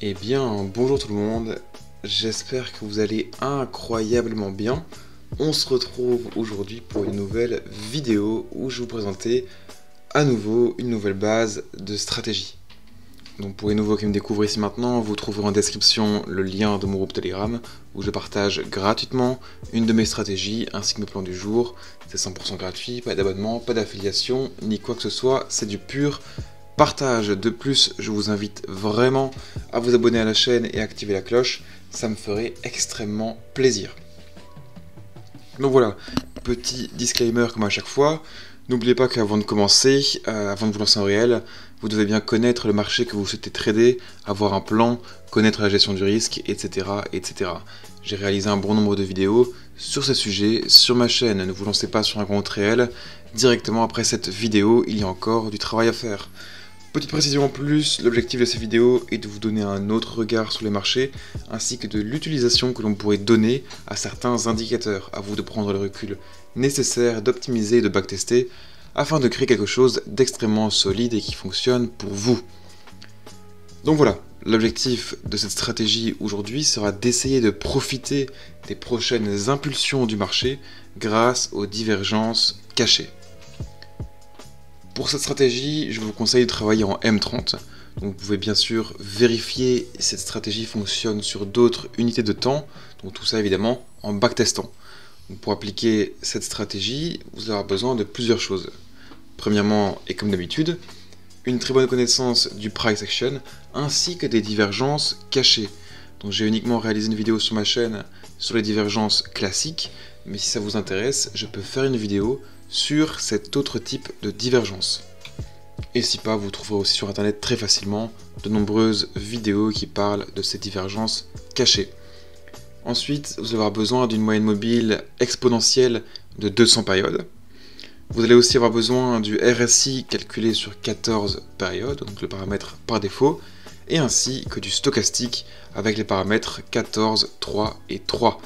Eh bien, bonjour tout le monde, j'espère que vous allez incroyablement bien. On se retrouve aujourd'hui pour une nouvelle vidéo où je vais vous présenter à nouveau une nouvelle base de stratégie. Donc pour les nouveaux qui me découvrent ici maintenant, vous trouverez en description le lien de mon groupe Telegram où je partage gratuitement une de mes stratégies ainsi que mes plans du jour. C'est 100% gratuit, pas d'abonnement, pas d'affiliation, ni quoi que ce soit, c'est du pur partage. De plus, je vous invite vraiment à vous abonner à la chaîne et activer la cloche, ça me ferait extrêmement plaisir. Donc voilà, petit disclaimer comme à chaque fois, n'oubliez pas qu'avant de commencer, avant de vous lancer en réel, vous devez bien connaître le marché que vous souhaitez trader, avoir un plan, connaître la gestion du risque, etc. etc. J'ai réalisé un bon nombre de vidéos sur ce sujet sur ma chaîne, ne vous lancez pas sur un compte réel, directement après cette vidéo, il y a encore du travail à faire. Petite précision en plus, l'objectif de ces vidéos est de vous donner un autre regard sur les marchés, ainsi que de l'utilisation que l'on pourrait donner à certains indicateurs. À vous de prendre le recul nécessaire, d'optimiser et de backtester, afin de créer quelque chose d'extrêmement solide et qui fonctionne pour vous. Donc voilà, l'objectif de cette stratégie aujourd'hui sera d'essayer de profiter des prochaines impulsions du marché grâce aux divergences cachées. Pour cette stratégie, je vous conseille de travailler en M30. Donc vous pouvez bien sûr vérifier si cette stratégie fonctionne sur d'autres unités de temps. Donc tout ça évidemment en backtestant. Donc pour appliquer cette stratégie, vous aurez besoin de plusieurs choses. Premièrement, et comme d'habitude, une très bonne connaissance du price action ainsi que des divergences cachées. Donc j'ai uniquement réalisé une vidéo sur ma chaîne sur les divergences classiques, mais si ça vous intéresse, je peux faire une vidéo sur cet autre type de divergence. Et si pas, vous trouverez aussi sur internet très facilement de nombreuses vidéos qui parlent de ces divergences cachées. Ensuite, vous allez avoir besoin d'une moyenne mobile exponentielle de 200 périodes. Vous allez aussi avoir besoin du RSI calculé sur 14 périodes, donc le paramètre par défaut, et ainsi que du stochastique avec les paramètres 14, 3 et 3.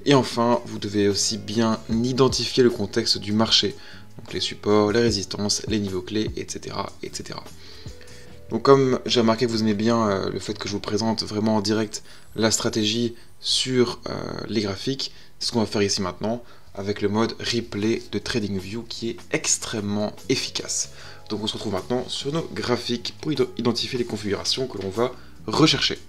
Et enfin, vous devez aussi bien identifier le contexte du marché, donc les supports, les résistances, les niveaux clés, etc. etc. Donc comme j'ai remarqué que vous aimez bien le fait que je vous présente vraiment en direct la stratégie sur les graphiques, c'est ce qu'on va faire ici maintenant avec le mode replay de TradingView qui est extrêmement efficace. Donc on se retrouve maintenant sur nos graphiques pour identifier les configurations que l'on va rechercher.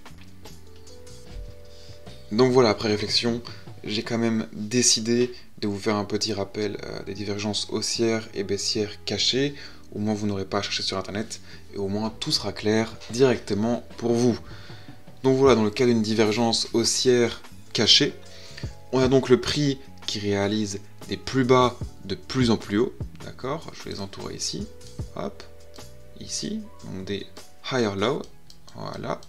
Donc voilà, après réflexion, j'ai quand même décidé de vous faire un petit rappel des divergences haussières et baissières cachées. Au moins vous n'aurez pas à chercher sur internet et au moins tout sera clair directement pour vous. Donc voilà, dans le cas d'une divergence haussière cachée, on a donc le prix qui réalise des plus bas de plus en plus haut. D'accord, je vais les entourer ici. Hop, ici, donc des higher low. Voilà,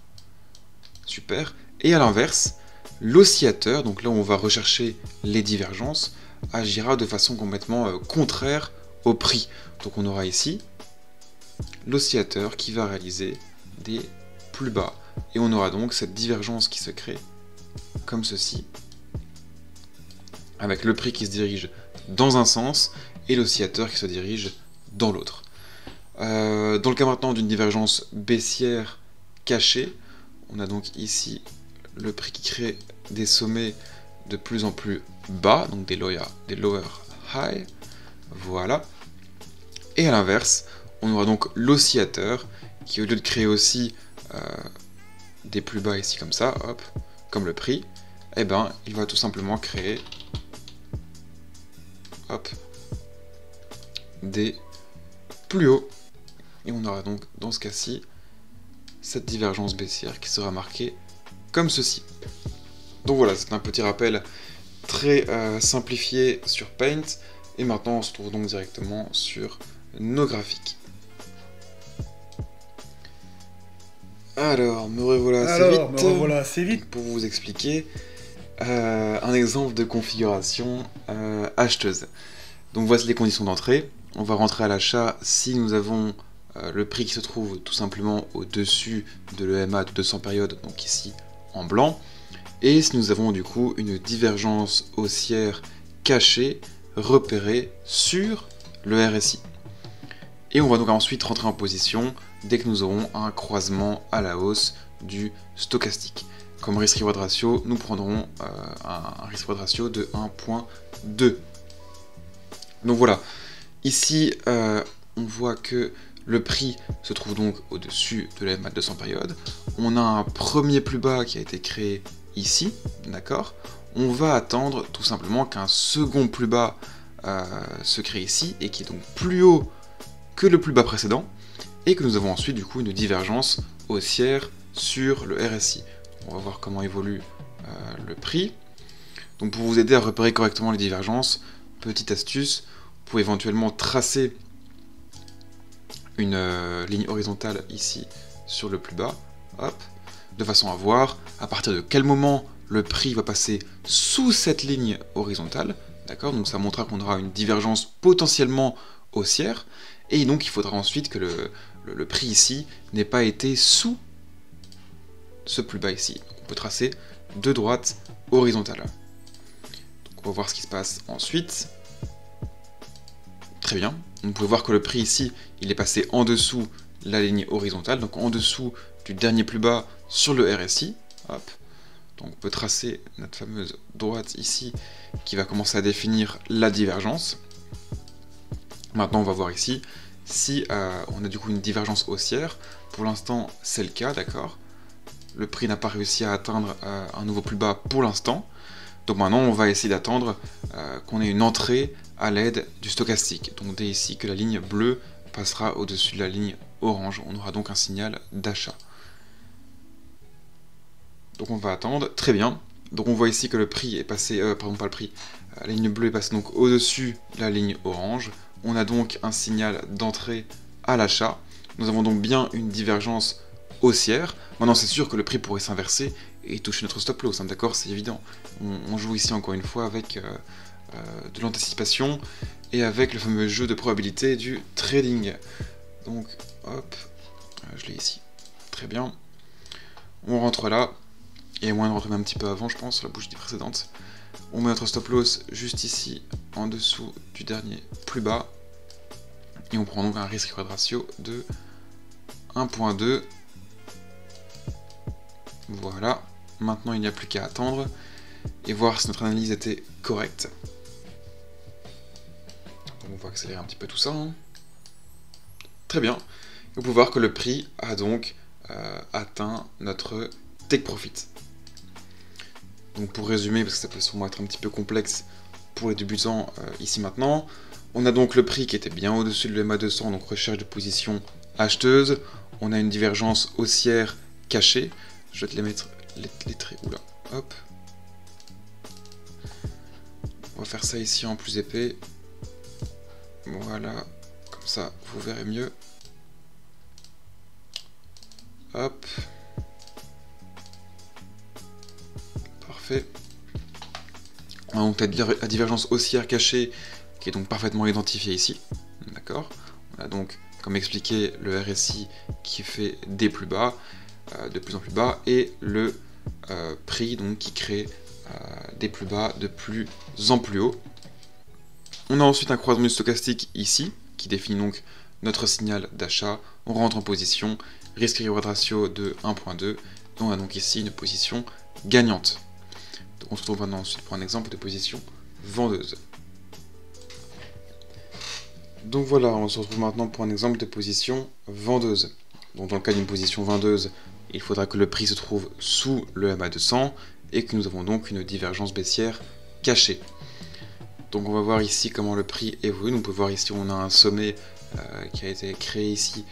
super. Et à l'inverse, l'oscillateur, donc là où on va rechercher les divergences, agira de façon complètement contraire au prix. Donc on aura ici l'oscillateur qui va réaliser des plus bas. Et on aura donc cette divergence qui se crée comme ceci, avec le prix qui se dirige dans un sens et l'oscillateur qui se dirige dans l'autre. Dans le cas maintenant d'une divergence baissière cachée, on a donc ici le prix qui crée des sommets de plus en plus bas, donc des lower high, voilà. Et à l'inverse, on aura donc l'oscillateur qui, au lieu de créer aussi des plus bas ici comme ça, hop, comme le prix, eh ben, il va tout simplement créer hop, des plus hauts. Et on aura donc dans ce cas-ci cette divergence baissière qui sera marquée comme ceci. Donc voilà, c'est un petit rappel très simplifié sur Paint. Et maintenant, on se trouve donc directement sur nos graphiques. Alors, me revoilà assez vite pour vous expliquer un exemple de configuration acheteuse. Donc voici les conditions d'entrée. On va rentrer à l'achat si nous avons le prix qui se trouve tout simplement au-dessus de l'EMA de 200 périodes, donc ici en blanc. Et si nous avons du coup une divergence haussière cachée repérée sur le RSI. Et on va donc ensuite rentrer en position dès que nous aurons un croisement à la hausse du stochastique. Comme risk-reward ratio, nous prendrons un risk-reward ratio de 1.2. Donc voilà, ici on voit que le prix se trouve donc au-dessus de la MA200 période. On a un premier plus bas qui a été créé ici, d'accord. On va attendre tout simplement qu'un second plus bas se crée ici, et qui est donc plus haut que le plus bas précédent, et que nous avons ensuite du coup une divergence haussière sur le RSI. On va voir comment évolue le prix. Donc pour vous aider à repérer correctement les divergences, petite astuce, vous pouvez éventuellement tracer une ligne horizontale ici sur le plus bas, hop, de façon à voir à partir de quel moment le prix va passer sous cette ligne horizontale, d'accord. Donc ça montrera qu'on aura une divergence potentiellement haussière, et donc il faudra ensuite que le prix ici n'ait pas été sous ce plus bas ici. Donc on peut tracer de droite horizontale. Donc on va voir ce qui se passe ensuite. Très bien, vous pouvez voir que le prix ici, il est passé en dessous la ligne horizontale, donc en dessous du dernier plus bas sur le RSI. Hop. Donc on peut tracer notre fameuse droite ici, qui va commencer à définir la divergence. Maintenant on va voir ici si on a du coup une divergence haussière. Pour l'instant c'est le cas, d'accord. Le prix n'a pas réussi à atteindre un nouveau plus bas pour l'instant. Donc maintenant on va essayer d'attendre qu'on ait une entrée à l'aide du stochastique. Donc dès ici que la ligne bleue passera au-dessus de la ligne orange, on aura donc un signal d'achat. Donc on va attendre, très bien. Donc on voit ici que le prix est passé, pardon pas le prix, la ligne bleue est passée donc au-dessus de la ligne orange. On a donc un signal d'entrée à l'achat. Nous avons donc bien une divergence haussière. Maintenant c'est sûr que le prix pourrait s'inverser et toucher notre stop loss, hein, d'accord, c'est évident. On joue ici encore une fois avec de l'anticipation et avec le fameux jeu de probabilité du trading. Donc hop, je l'ai ici, très bien. On rentre là, et moins de rentrer un petit peu avant je pense, la bougie précédente. On met notre stop loss juste ici, en dessous du dernier plus bas, et on prend donc un risk-reward ratio de 1.2. Voilà, maintenant il n'y a plus qu'à attendre et voir si notre analyse était correcte. Donc on va accélérer un petit peu tout ça. Hein. Très bien. Vous pouvez voir que le prix a donc atteint notre take profit. Donc pour résumer, parce que ça peut sûrement être un petit peu complexe pour les débutants ici maintenant, on a donc le prix qui était bien au-dessus de l'EMA200, donc recherche de position acheteuse. On a une divergence haussière cachée. Je vais te les mettre les traits. Oula, hop. On va faire ça ici en plus épais. Voilà, comme ça vous verrez mieux. Hop. Parfait. On a donc la divergence haussière cachée qui est donc parfaitement identifiée ici. D'accord. On a donc, comme expliqué, le RSI qui fait des plus bas, de plus en plus bas, et le prix donc qui crée des plus bas de plus en plus haut. On a ensuite un croisement du stochastique ici, qui définit donc notre signal d'achat. On rentre en position, risk-reward ratio de 1.2, et on a donc ici une position gagnante. Donc on se retrouve maintenant ensuite pour un exemple de position vendeuse. Donc voilà, on se retrouve maintenant pour un exemple de position vendeuse. Donc dans le cas d'une position vendeuse, il faudra que le prix se trouve sous le MA200 et que nous avons donc une divergence baissière cachée. Donc on va voir ici comment le prix évolue. Donc on peut voir ici on a un sommet qui a été créé ici,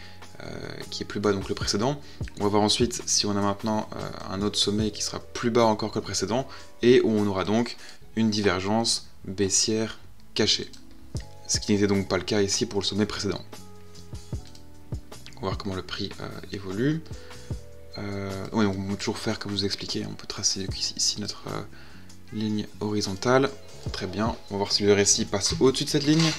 qui est plus bas donc le précédent. On va voir ensuite si on a maintenant un autre sommet qui sera plus bas encore que le précédent et où on aura donc une divergence baissière cachée. Ce qui n'était donc pas le cas ici pour le sommet précédent. On va voir comment le prix évolue. Oui, on peut toujours faire comme je vous ai expliqué, on peut tracer ici notre ligne horizontale. Très bien, on va voir si le RSI passe au-dessus de cette ligne.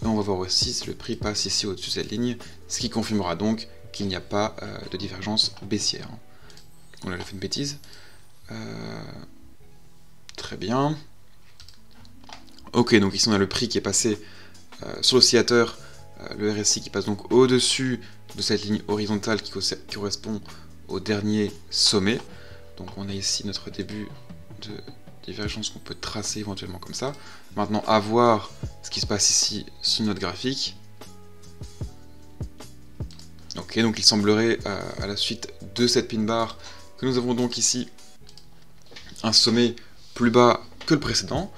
Et on va voir aussi si le prix passe ici au-dessus de cette ligne, ce qui confirmera donc qu'il n'y a pas de divergence baissière. On a fait une bêtise. Très bien. Ok, donc ici on a le prix qui est passé sur l'oscillateur, le RSI qui passe donc au-dessus de cette ligne horizontale qui correspond au dernier sommet. Donc on a ici notre début de divergence qu'on peut tracer éventuellement comme ça. Maintenant, à voir ce qui se passe ici sur notre graphique. Ok, donc il semblerait à la suite de cette pin bar que nous avons donc ici un sommet plus bas que le précédent.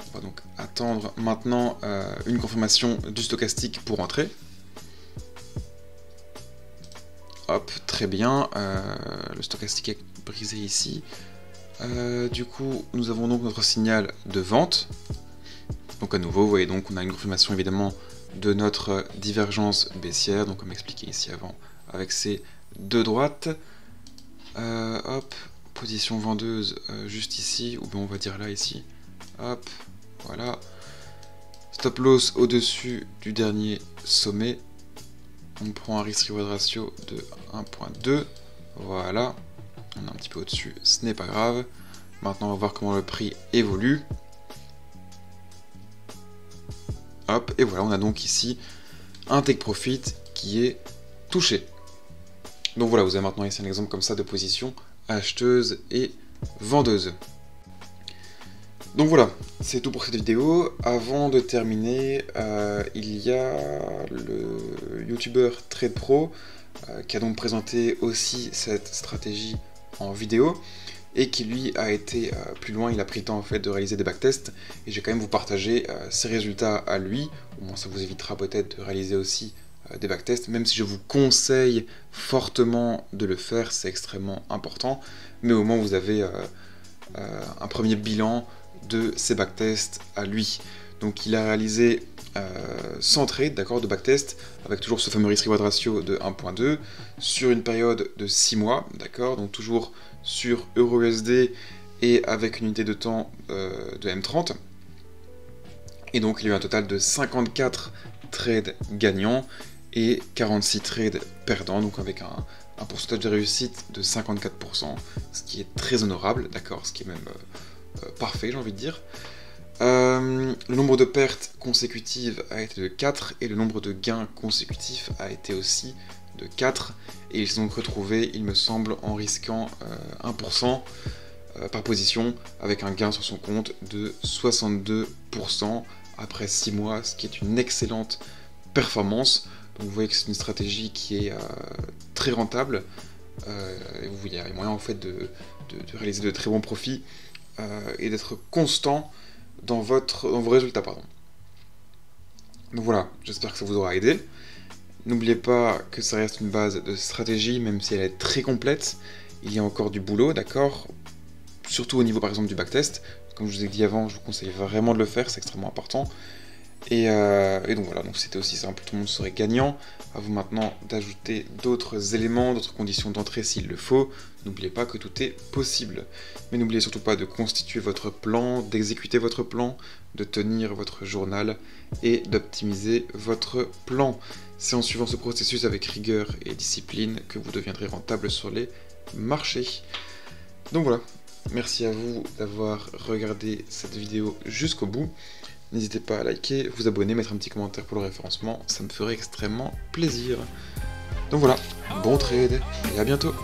On va donc attendre maintenant une confirmation du stochastique pour entrer. Hop, très bien, le stochastique est brisé ici. Du coup, nous avons donc notre signal de vente. Donc à nouveau, vous voyez donc on a une confirmation évidemment de notre divergence baissière, donc comme expliqué ici avant, avec ces deux droites. Hop, position vendeuse juste ici, ou bien on va dire là, ici. Hop, voilà. Stop loss au-dessus du dernier sommet. On prend un risk-reward ratio de 1.2. Voilà. On est un petit peu au-dessus, ce n'est pas grave. Maintenant, on va voir comment le prix évolue. Hop, et voilà, on a donc ici un take profit qui est touché. Donc voilà, vous avez maintenant ici un exemple comme ça de position acheteuse et vendeuse. Donc voilà, c'est tout pour cette vidéo. Avant de terminer, il y a le youtubeur TradePro qui a donc présenté aussi cette stratégie en vidéo et qui lui a été plus loin. Il a pris le temps en fait de réaliser des backtests et je vais quand même vous partager ses résultats à lui. Au moins ça vous évitera peut-être de réaliser aussi des backtests, même si je vous conseille fortement de le faire, c'est extrêmement important, mais au moins vous avez un premier bilan de ces backtests à lui. Donc il a réalisé 100 trades, d'accord, de backtest, avec toujours ce fameux risk-reward ratio de 1.2, sur une période de 6 mois, d'accord, donc toujours sur EURUSD et avec une unité de temps de M30. Et donc il y a eu un total de 54 trades gagnants et 46 trades perdants, donc avec un pourcentage de réussite de 54%, ce qui est très honorable, d'accord, ce qui est même parfait, j'ai envie de dire. Le nombre de pertes consécutives a été de 4 et le nombre de gains consécutifs a été aussi de 4, et ils se sont donc retrouvés, il me semble, en risquant 1% par position, avec un gain sur son compte de 62% après 6 mois, ce qui est une excellente performance. Donc vous voyez que c'est une stratégie qui est très rentable, et vous voyez, il y a moyen en fait de réaliser de très bons profits et d'être constant dans vos résultats, pardon. Donc voilà, j'espère que ça vous aura aidé. N'oubliez pas que ça reste une base de stratégie, même si elle est très complète, il y a encore du boulot, d'accord? Surtout au niveau par exemple du backtest. Comme je vous ai dit avant, je vous conseille vraiment de le faire, c'est extrêmement important. Et donc voilà, donc c'était aussi simple, tout le monde serait gagnant. À vous maintenant d'ajouter d'autres éléments, d'autres conditions d'entrée s'il le faut. N'oubliez pas que tout est possible. Mais n'oubliez surtout pas de constituer votre plan, d'exécuter votre plan, de tenir votre journal et d'optimiser votre plan. C'est en suivant ce processus avec rigueur et discipline que vous deviendrez rentable sur les marchés. Donc voilà, merci à vous d'avoir regardé cette vidéo jusqu'au bout. N'hésitez pas à liker, vous abonner, mettre un petit commentaire pour le référencement, ça me ferait extrêmement plaisir. Donc voilà, bon trade et à bientôt.